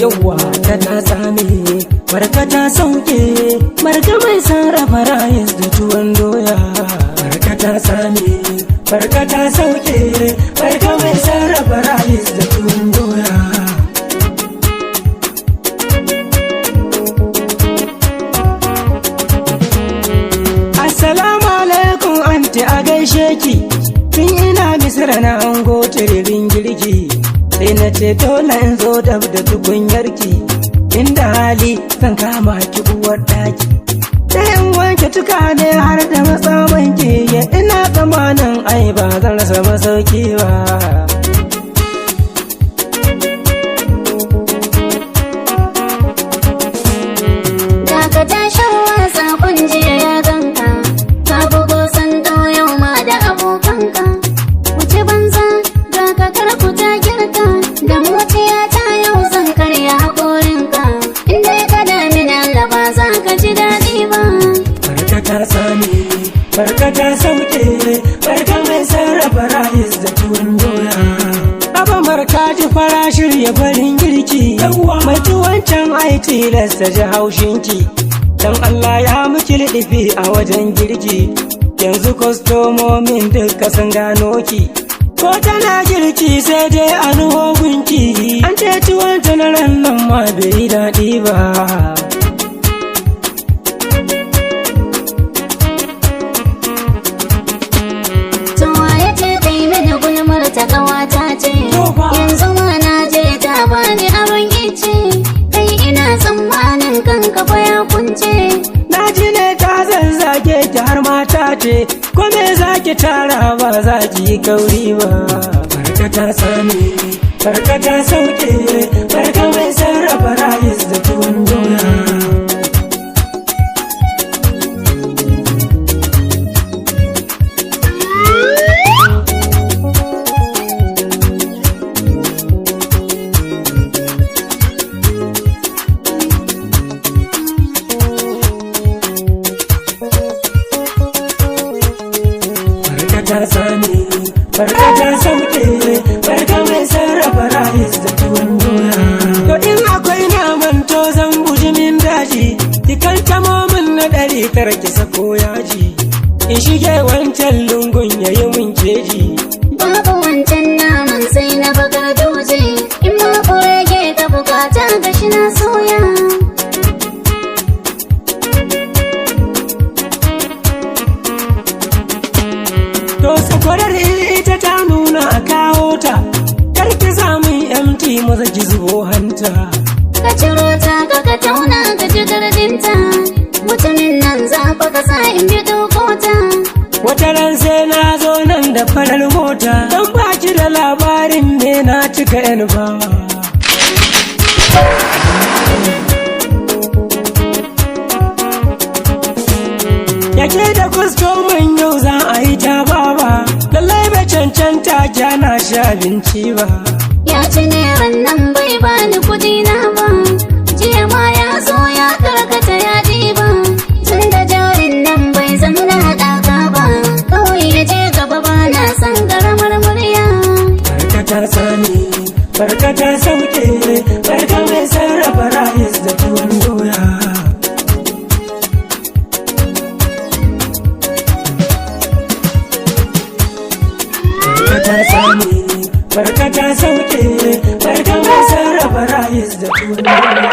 Yawwa ta tsame, marka ta sauke, marka mai sarrafa rayis da tuwon doya. Marka ta tsame, marka ta sauke, marka mai sarrafa rayis da tuwon doya. Assalamu alaikum anti, a gaishe ki, tun ina Misira na ango tiririn girki. Sai na ce dole in zo dab da tukunyarki, inda hali zan kama ki uwar daki. Sai in wanke tukane har da matsamanki, ya ina tsamanin ai ba zan rasa masauki ba. Daga tashin wasa jiya ya ganka, ka bugo sando yau ma da abokanka. Wuce banza daga karkuta girka, da mutiya ta yau zan karya haƙorinka. Inda ya kada min Allah ba za ka ji daɗi ba. Barka ta sami, barka ta sauke, barka mai sarrafa rayis da tuwon doya. Aba marka ji fara shirya farin girki, mai tuwon can ai tilasta ji haushinki. Dan Allah ya miki liɗifi a wajen girki, yanzu kwastomomin duka sun gano ki. Ko tana girki sai dai a nuho gunki, an ce tuwon tanaran nan ma bai daɗi ba. Ta ƙawata ce, yanzu ma na je ta bani abin ice, kai ina tsammanin kanka fa ya kunce. Na ji ne ta zazzage ki har mata ce, ko me za ki tara ba za ki yi kauri ba. Barka ta sami, barka ta sauke, barka mai sarrafa rayis da tuwon doya. Ta sami, barka ta sauke, barka mai sarrafa rayis da tuwon doya. To in akwai naman to zan guji min daji, kikan tamomin na ɗari tara ki sako yaji. In shige wancan lungun ya yi min keji. Babu wancan naman sai na bakar doje, in ma kurege ka bukata ga shi na soya. To sakwarar ita ta nuna a kawo ta, karki samun MT maza ki zubo hanta. Ka ciro ta ka tauna ka ji gardinta, mutumin nan za ka sa in bi dokota. Wata ran sai na zo nan da farar mota, don baki da labarin ne na cika yan ba. Yake da kwastomin yau za a yi ta baba, lallai bai cancanta kyana shi abinci ba. Ya ci neran nan bai bani kudi na ba, jiya ma ya zo ya karkata ya ɗiba. Tun da jarin nan bai zama na haɗaka ba, kawai ya je gaba ba na son ƙaramar murya. Barka ta sani, barka ta sauke, barka mai sarrafa rayis da tuwon doya. Barka ta sani, barka ta sauke, barka mai sarrafa rayis da tuwon doya.